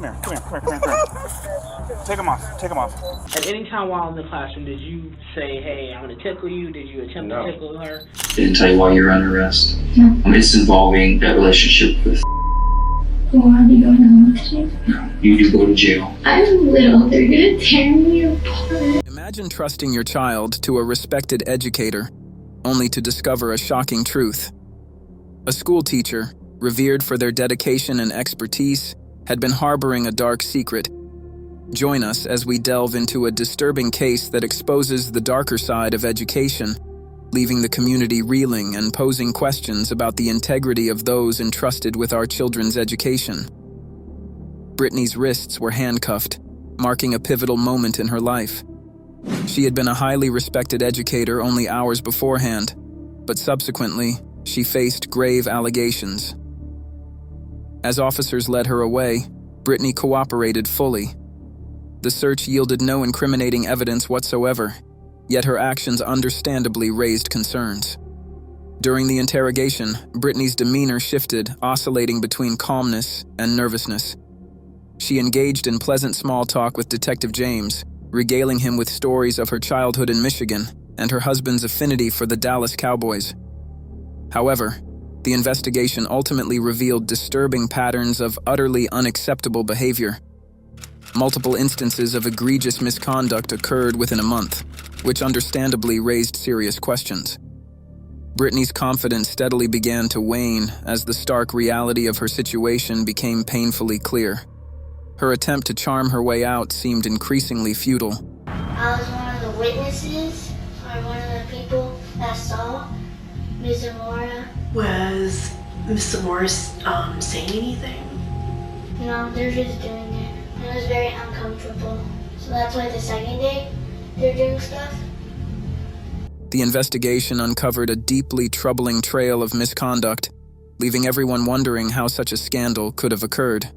here, come here, come here, come here, come here. Take them off, take them off. At any time while in the classroom, did you say, hey, I'm going to tickle you? Did you attempt to tickle her? Didn't tell you why you're under arrest. No. It's involving that relationship with. Well, I'll be going home with you. No, you do go to jail. I'm little. They're gonna tear me apart. Imagine trusting your child to a respected educator, only to discover a shocking truth. A school teacher, revered for their dedication and expertise, had been harboring a dark secret. Join us as we delve into a disturbing case that exposes the darker side of education, leaving the community reeling and posing questions about the integrity of those entrusted with our children's education. Brittany's wrists were handcuffed, marking a pivotal moment in her life. She had been a highly respected educator only hours beforehand, but subsequently, she faced grave allegations. As officers led her away, Brittany cooperated fully. The search yielded no incriminating evidence whatsoever, yet her actions understandably raised concerns. During the interrogation, Brittany's demeanor shifted, oscillating between calmness and nervousness. She engaged in pleasant small talk with Detective James, regaling him with stories of her childhood in Michigan and her husband's affinity for the Dallas Cowboys. However, the investigation ultimately revealed disturbing patterns of utterly unacceptable behavior. Multiple instances of egregious misconduct occurred within a month, which understandably raised serious questions. Brittany's confidence steadily began to wane as the stark reality of her situation became painfully clear. Her attempt to charm her way out seemed increasingly futile. I was one of the witnesses, or one of the people that saw Ms. Zamora. Was Miss Zamora saying anything? No, they're just doing it. And it was very uncomfortable. So that's why the second day, they're doing stuff. The investigation uncovered a deeply troubling trail of misconduct, leaving everyone wondering how such a scandal could have occurred.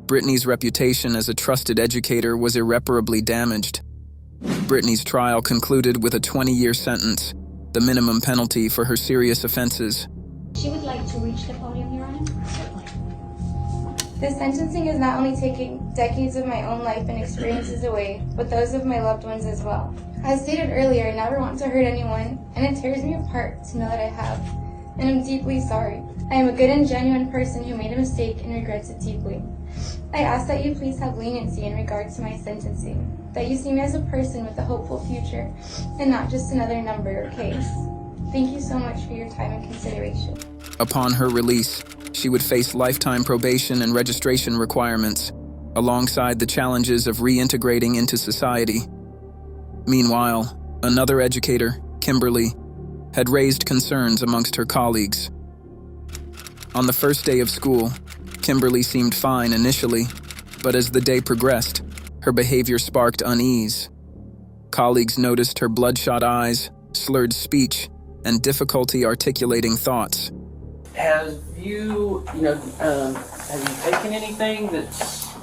Brittany's reputation as a trusted educator was irreparably damaged. Brittany's trial concluded with a 20-year sentence, the minimum penalty for her serious offenses. She would like to reach the podium, Your Honor? Certainly. The sentencing is not only taking decades of my own life and experiences away, but those of my loved ones as well. As stated earlier, I never want to hurt anyone, and it tears me apart to know that I have, and I'm deeply sorry. I am a good and genuine person who made a mistake and regrets it deeply. I ask that you please have leniency in regards to my sentencing, that you see me as a person with a hopeful future, and not just another number or case. Thank you so much for your time and consideration. Upon her release, she would face lifetime probation and registration requirements, alongside the challenges of reintegrating into society. Meanwhile, another educator, Kimberly, had raised concerns amongst her colleagues. On the first day of school, Kimberly seemed fine initially, but as the day progressed, her behavior sparked unease. Colleagues noticed her bloodshot eyes, slurred speech, and difficulty articulating thoughts. Have you taken anything that's,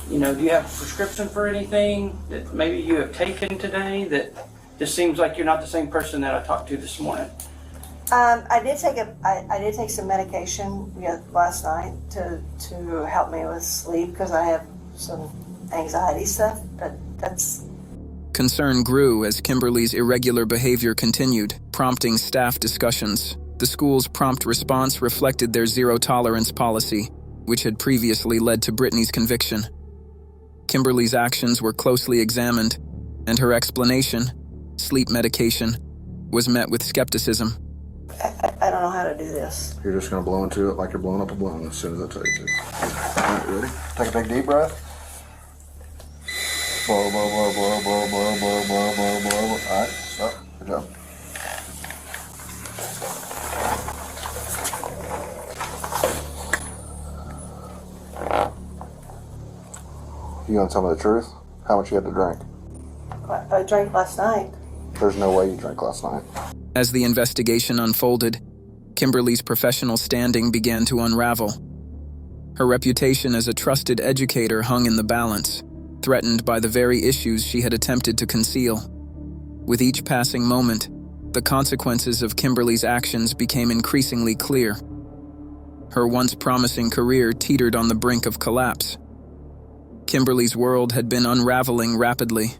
do you have a prescription for anything that maybe you have taken today that just seems like you're not the same person that I talked to this morning? I did take some medication last night to help me with sleep because I have some anxiety stuff, but that's... Concern grew as Kimberly's irregular behavior continued, prompting staff discussions. The school's prompt response reflected their zero-tolerance policy, which had previously led to Brittany's conviction. Kimberly's actions were closely examined, and her explanation, sleep medication, was met with skepticism. I don't know how to do this. You're just going to blow into it like you're blowing up a balloon as soon as I tell you to. All right, ready? Take a big deep breath. Blow, blow, blow, blow, blow, blow, blow, blow, blow, blow. All right, stop. Good job. You gonna tell me the truth? How much you had to drink? I drank last night. There's no way you drank last night. As the investigation unfolded, Kimberly's professional standing began to unravel. Her reputation as a trusted educator hung in the balance, threatened by the very issues she had attempted to conceal. With each passing moment, the consequences of Kimberly's actions became increasingly clear. Her once promising career teetered on the brink of collapse. Kimberly's world had been unraveling rapidly.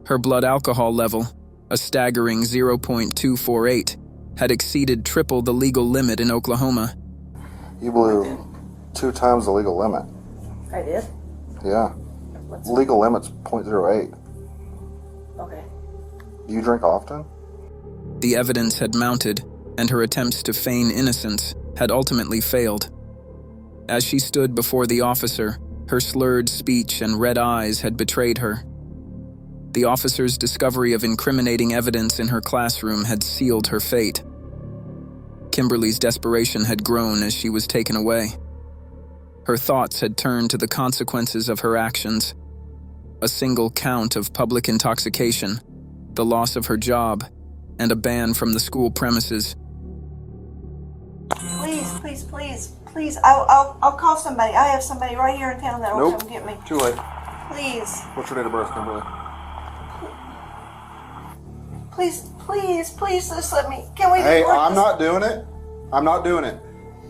Her blood alcohol level, a staggering 0.248, had exceeded triple the legal limit in Oklahoma. You blew 2 times the legal limit. I did? Yeah. Legal limit's 0.08. Okay. Do you drink often? The evidence had mounted, and her attempts to feign innocence had ultimately failed. As she stood before the officer, her slurred speech and red eyes had betrayed her. The officer's discovery of incriminating evidence in her classroom had sealed her fate. Kimberly's desperation had grown as she was taken away. Her thoughts had turned to the consequences of her actions. A single count of public intoxication, the loss of her job, and a ban from the school premises. Please, I'll call somebody. I have somebody right here in town that will Nope. come get me. Too late. Please. What's your date of birth, Kimberly? Please, just let me. Can we? Hey, work I'm this? not doing it. I'm not doing it.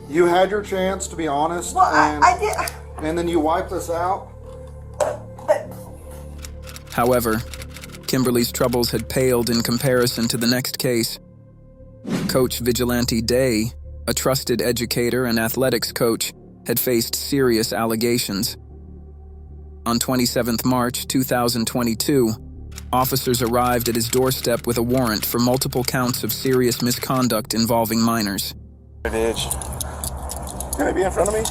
You had your chance to be honest, Well, and I did. and then you wipe this out. But However, Kimberly's troubles had paled in comparison to the next case. Coach Vigilante Day, a trusted educator and athletics coach, had faced serious allegations. On 27th March 2022, officers arrived at his doorstep with a warrant for multiple counts of serious misconduct involving minors. Edge. Can they be in front of me?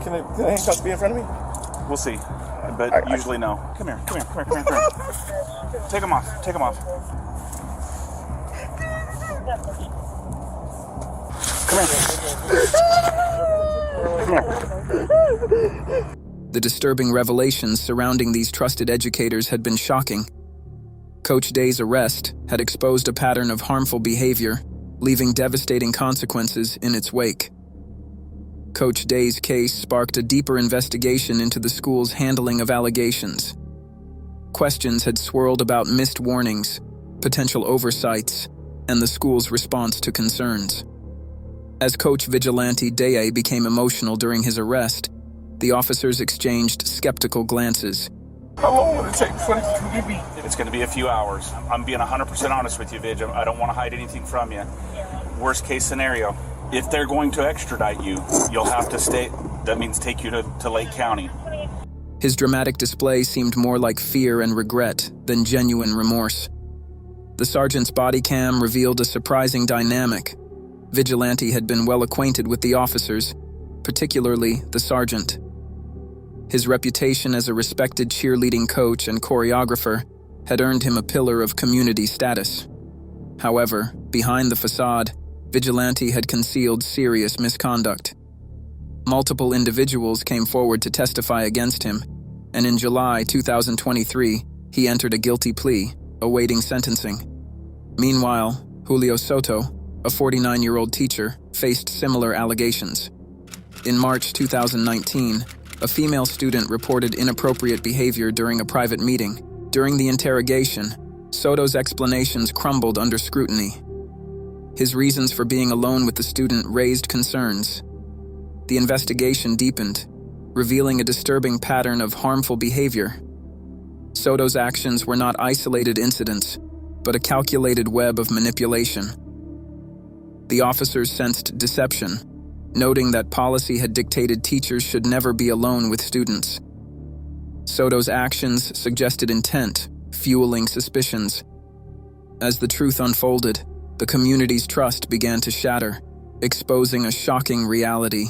Can the handcuffs be in front of me? We'll see. But usually no. Come here. Take them off. Come here. The disturbing revelations surrounding these trusted educators had been shocking. Coach Day's arrest had exposed a pattern of harmful behavior, leaving devastating consequences in its wake. Coach Day's case sparked a deeper investigation into the school's handling of allegations. Questions had swirled about missed warnings, potential oversights, and the school's response to concerns. As Coach Vigilante Day became emotional during his arrest, the officers exchanged skeptical glances. How long will it take before they get me? It's going to be a few hours. I'm being 100% honest with you, Vidge. I don't want to hide anything from you. Worst case scenario, if they're going to extradite you, you'll have to stay. That means take you to Lake County. His dramatic display seemed more like fear and regret than genuine remorse. The sergeant's body cam revealed a surprising dynamic. Vigilante had been well acquainted with the officers, particularly the sergeant. His reputation as a respected cheerleading coach and choreographer had earned him a pillar of community status. However, behind the facade, Vigilante had concealed serious misconduct. Multiple individuals came forward to testify against him, and in July 2023, he entered a guilty plea, awaiting sentencing. Meanwhile, Julio Soto, a 49-year-old teacher, faced similar allegations. In March 2019, a female student reported inappropriate behavior during a private meeting. During the interrogation, Soto's explanations crumbled under scrutiny. His reasons for being alone with the student raised concerns. The investigation deepened, revealing a disturbing pattern of harmful behavior. Soto's actions were not isolated incidents, but a calculated web of manipulation. The officers sensed deception, noting that policy had dictated teachers should never be alone with students. Soto's actions suggested intent, fueling suspicions. As the truth unfolded, the community's trust began to shatter, exposing a shocking reality.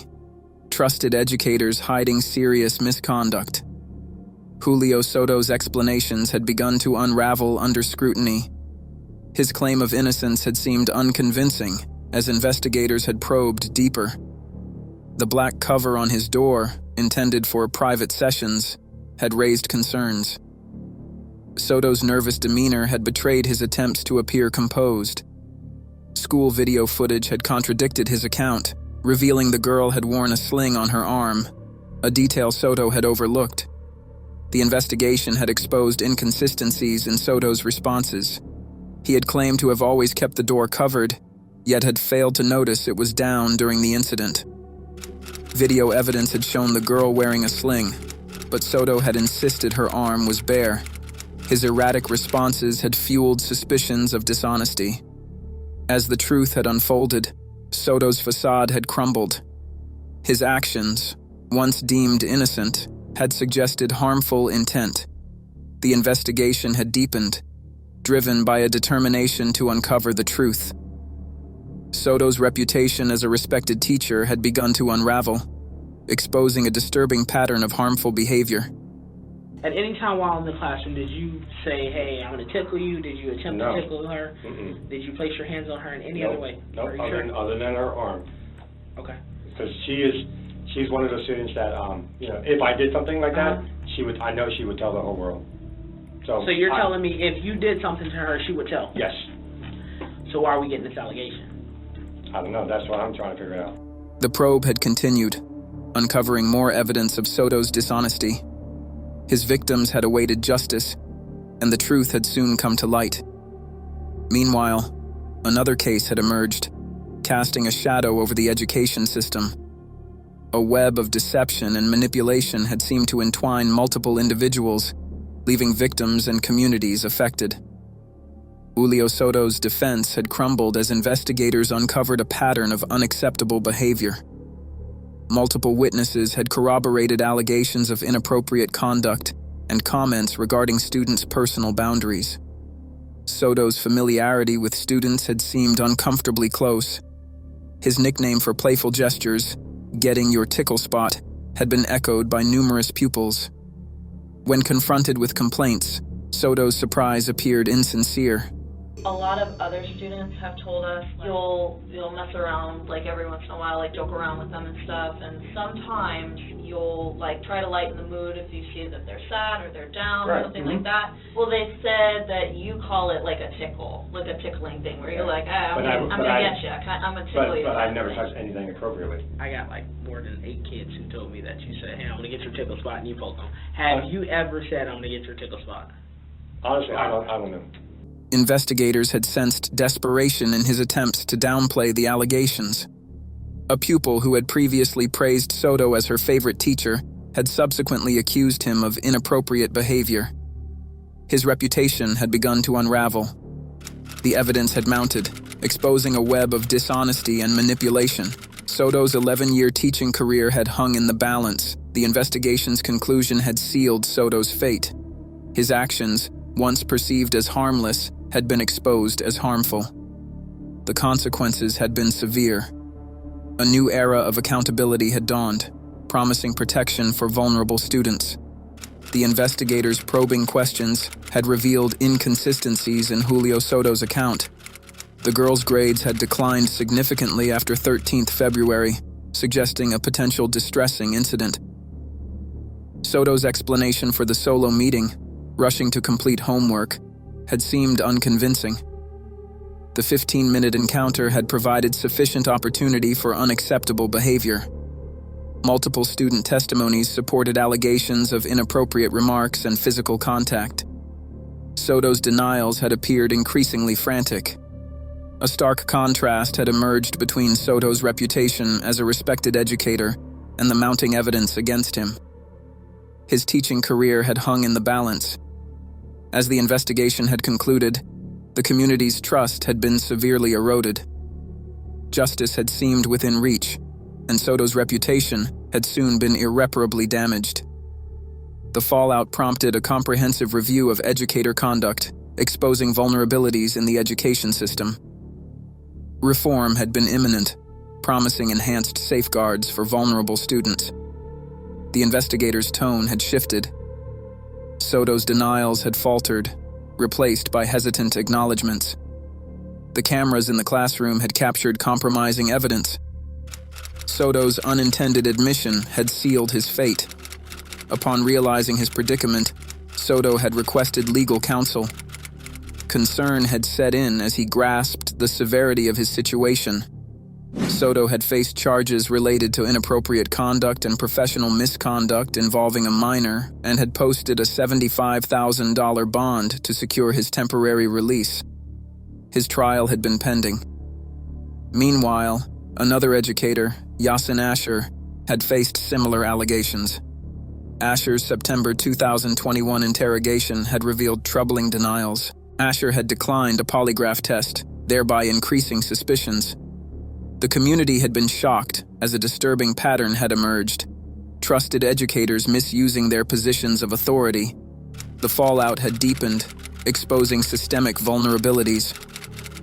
Trusted educators hiding serious misconduct. Julio Soto's explanations had begun to unravel under scrutiny. His claim of innocence had seemed unconvincing as investigators had probed deeper. The black cover on his door, intended for private sessions, had raised concerns. Soto's nervous demeanor had betrayed his attempts to appear composed. School video footage had contradicted his account, revealing the girl had worn a sling on her arm, a detail Soto had overlooked. The investigation had exposed inconsistencies in Soto's responses. He had claimed to have always kept the door covered, yet had failed to notice it was down during the incident. Video evidence had shown the girl wearing a sling, but Soto had insisted her arm was bare. His erratic responses had fueled suspicions of dishonesty. As the truth had unfolded, Soto's facade had crumbled. His actions, once deemed innocent, had suggested harmful intent. The investigation had deepened, driven by a determination to uncover the truth. Soto's reputation as a respected teacher had begun to unravel, exposing a disturbing pattern of harmful behavior. At any time while in the classroom, did you say, hey, I'm going to tickle you? Did you attempt to tickle her? Mm-mm. Did you place your hands on her in any other way? Nope, other than her arm. Okay. Because she's one of those students that, if I did something like that, I know she would tell the whole world. So you're telling me if you did something to her, she would tell? Yes. So why are we getting this allegation? I don't know, that's what I'm trying to figure out. The probe had continued, uncovering more evidence of Soto's dishonesty. His victims had awaited justice, and the truth had soon come to light. Meanwhile, another case had emerged, casting a shadow over the education system. A web of deception and manipulation had seemed to entwine multiple individuals, leaving victims and communities affected. Julio Soto's defense had crumbled as investigators uncovered a pattern of unacceptable behavior. Multiple witnesses had corroborated allegations of inappropriate conduct and comments regarding students' personal boundaries. Soto's familiarity with students had seemed uncomfortably close. His nickname for playful gestures, "getting your tickle spot," had been echoed by numerous pupils. When confronted with complaints, Soto's surprise appeared insincere. A lot of other students have told us you'll mess around like every once in a while, like joke around with them and stuff, and sometimes you'll like try to lighten the mood if you see that they're sad or they're down or something like that. Well, they said that you call it like a tickle, like a tickling thing where you're like, I'm gonna get you, I'm gonna tickle you. But I've never touched anything appropriately. I got like more than 8 kids who told me that you said, hey, I'm gonna get your tickle spot, and you poke them. Have you ever said, I'm gonna get your tickle spot? Honestly, I don't know. Investigators had sensed desperation in his attempts to downplay the allegations. A pupil who had previously praised Soto as her favorite teacher had subsequently accused him of inappropriate behavior. His reputation had begun to unravel. The evidence had mounted, exposing a web of dishonesty and manipulation. Soto's 11-year teaching career had hung in the balance. The investigation's conclusion had sealed Soto's fate. His actions, once perceived as harmless, had been exposed as harmful. The consequences had been severe. A new era of accountability had dawned, promising protection for vulnerable students. The investigators' probing questions had revealed inconsistencies in Julio Soto's account. The girl's grades had declined significantly after 13th February, suggesting a potential distressing incident. Soto's explanation for the solo meeting, rushing to complete homework, had seemed unconvincing. The 15-minute encounter had provided sufficient opportunity for unacceptable behavior. Multiple student testimonies supported allegations of inappropriate remarks and physical contact. Soto's denials had appeared increasingly frantic. A stark contrast had emerged between Soto's reputation as a respected educator and the mounting evidence against him. His teaching career had hung in the balance. As the investigation had concluded, the community's trust had been severely eroded. Justice had seemed within reach, and Soto's reputation had soon been irreparably damaged. The fallout prompted a comprehensive review of educator conduct, exposing vulnerabilities in the education system. Reform had been imminent, promising enhanced safeguards for vulnerable students. The investigators' tone had shifted. Soto's denials had faltered, replaced by hesitant acknowledgments. The cameras in the classroom had captured compromising evidence. Soto's unintended admission had sealed his fate. Upon realizing his predicament, Soto had requested legal counsel. Concern had set in as he grasped the severity of his situation. Soto had faced charges related to inappropriate conduct and professional misconduct involving a minor and had posted a $75,000 bond to secure his temporary release. His trial had been pending. Meanwhile, another educator, Yasin Asher, had faced similar allegations. Asher's September 2021 interrogation had revealed troubling denials. Asher had declined a polygraph test, thereby increasing suspicions. The community had been shocked as a disturbing pattern had emerged. Trusted educators misusing their positions of authority. The fallout had deepened, exposing systemic vulnerabilities.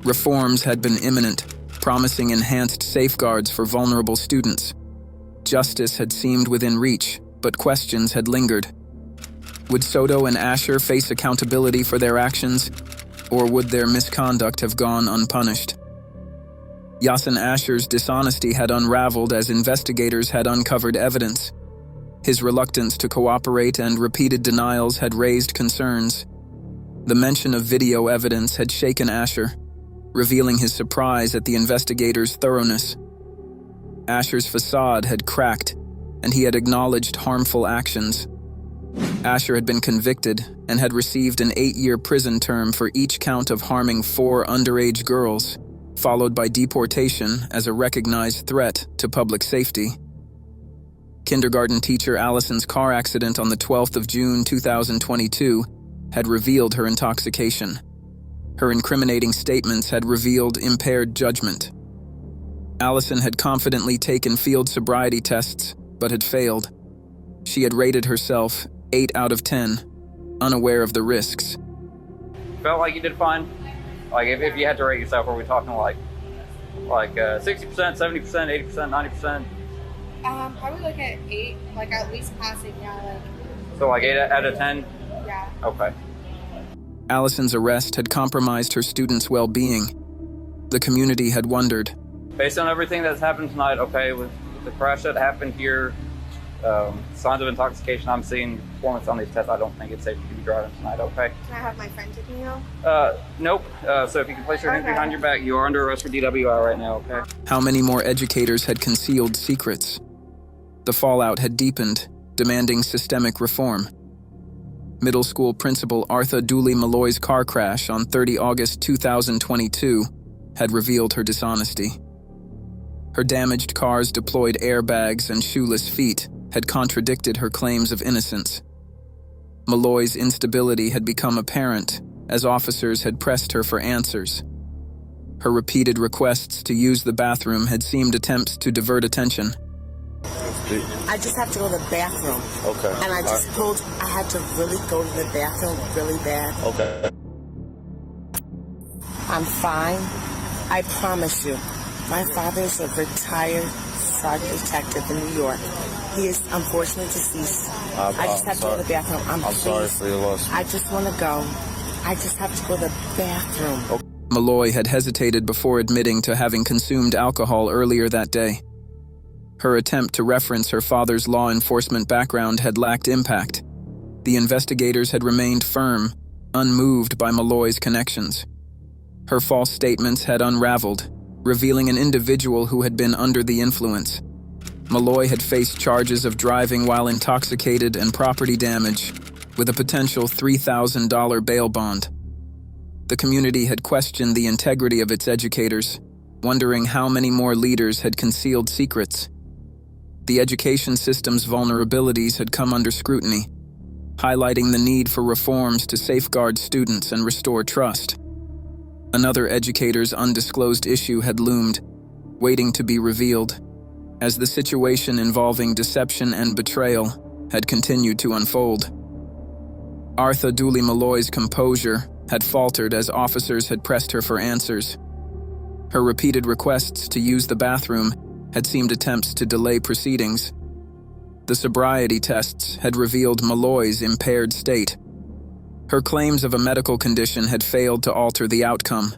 Reforms had been imminent, promising enhanced safeguards for vulnerable students. Justice had seemed within reach, but questions had lingered. Would Soto and Asher face accountability for their actions, or would their misconduct have gone unpunished? Yasin Asher's dishonesty had unraveled as investigators had uncovered evidence. His reluctance to cooperate and repeated denials had raised concerns. The mention of video evidence had shaken Asher, revealing his surprise at the investigators' thoroughness. Asher's facade had cracked, and he had acknowledged harmful actions. Asher had been convicted and had received an 8-year prison term for each count of harming 4 underage girls, followed by deportation as a recognized threat to public safety. Kindergarten teacher Allison's car accident on the 12th of June 2022 had revealed her intoxication. Her incriminating statements had revealed impaired judgment. Allison had confidently taken field sobriety tests, but had failed. She had rated herself 8 out of 10, unaware of the risks. Felt like you did fine? Like, if you had to rate yourself, are we talking like 60%, 70%, 80%, 90%? Probably like at 8, like at least passing, yeah. So like 8 out of 10? Yeah. Okay. Allison's arrest had compromised her students' well-being. The community had wondered. Based on everything that's happened tonight, okay, with the crash that happened here, signs of intoxication I'm seeing, performance on these tests, I don't think it's safe to be driving tonight, okay? Can I have my friend take me home? Nope. So if you can place your hands behind your back, you are under arrest for DWI right now, okay? How many more educators had concealed secrets? The fallout had deepened, demanding systemic reform. Middle school principal Arthur Dooley Malloy's car crash on 30 August 2022 had revealed her dishonesty. Her damaged car's deployed airbags and shoeless feet had contradicted her claims of innocence. Malloy's instability had become apparent as officers had pressed her for answers. Her repeated requests to use the bathroom had seemed attempts to divert attention. I just have to go to the bathroom. Okay. And I just told I had to really go to the bathroom really bad. Okay. I'm fine. I promise you. My father is a retired sergeant detective in New York. He is unfortunately deceased. I just have to go to the bathroom. I'm sorry for your loss. I just want to go. I just have to go to the bathroom. Okay. Malloy had hesitated before admitting to having consumed alcohol earlier that day. Her attempt to reference her father's law enforcement background had lacked impact. The investigators had remained firm, unmoved by Malloy's connections. Her false statements had unraveled, revealing an individual who had been under the influence. Malloy had faced charges of driving while intoxicated and property damage, with a potential $3,000 bail bond. The community had questioned the integrity of its educators, wondering how many more leaders had concealed secrets. The education system's vulnerabilities had come under scrutiny, highlighting the need for reforms to safeguard students and restore trust. Another educator's undisclosed issue had loomed, waiting to be revealed, as the situation involving deception and betrayal had continued to unfold. Arthur Dooley Malloy's composure had faltered as officers had pressed her for answers. Her repeated requests to use the bathroom had seemed attempts to delay proceedings. The sobriety tests had revealed Malloy's impaired state. Her claims of a medical condition had failed to alter the outcome.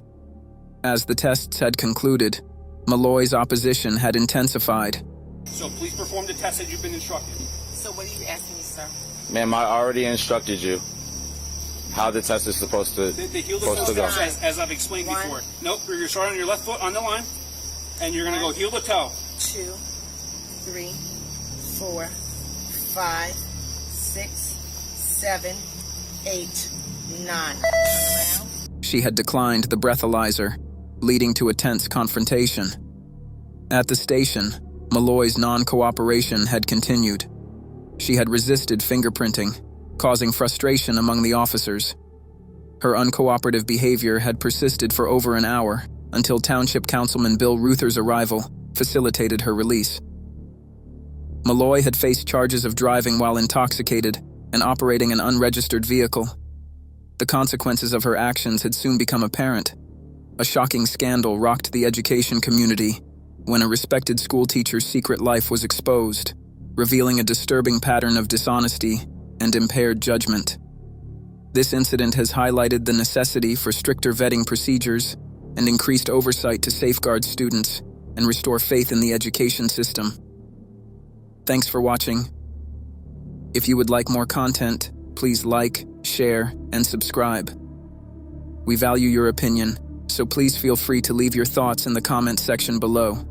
As the tests had concluded, Malloy's opposition had intensified. So please perform the test that you've been instructed. So what are you asking me, sir? Ma'am, I already instructed you how the test is supposed to go. As I've explained before. Nope, you're going to start on your left foot on the line, and you're going to go heel to toe. 2, 3, 4, 5, 6, 7, 8, 9. Turn around. She had declined the breathalyzer, leading to a tense confrontation. At the station, Malloy's non-cooperation had continued. She had resisted fingerprinting, causing frustration among the officers. Her uncooperative behavior had persisted for over an hour until Township Councilman Bill Ruther's arrival facilitated her release. Malloy had faced charges of driving while intoxicated and operating an unregistered vehicle. The consequences of her actions had soon become apparent. A shocking scandal rocked the education community when a respected schoolteacher's secret life was exposed, revealing a disturbing pattern of dishonesty and impaired judgment. This incident has highlighted the necessity for stricter vetting procedures and increased oversight to safeguard students and restore faith in the education system. Thanks for watching. If you would like more content, please like, share, and subscribe. We value your opinion, so please feel free to leave your thoughts in the comment section below.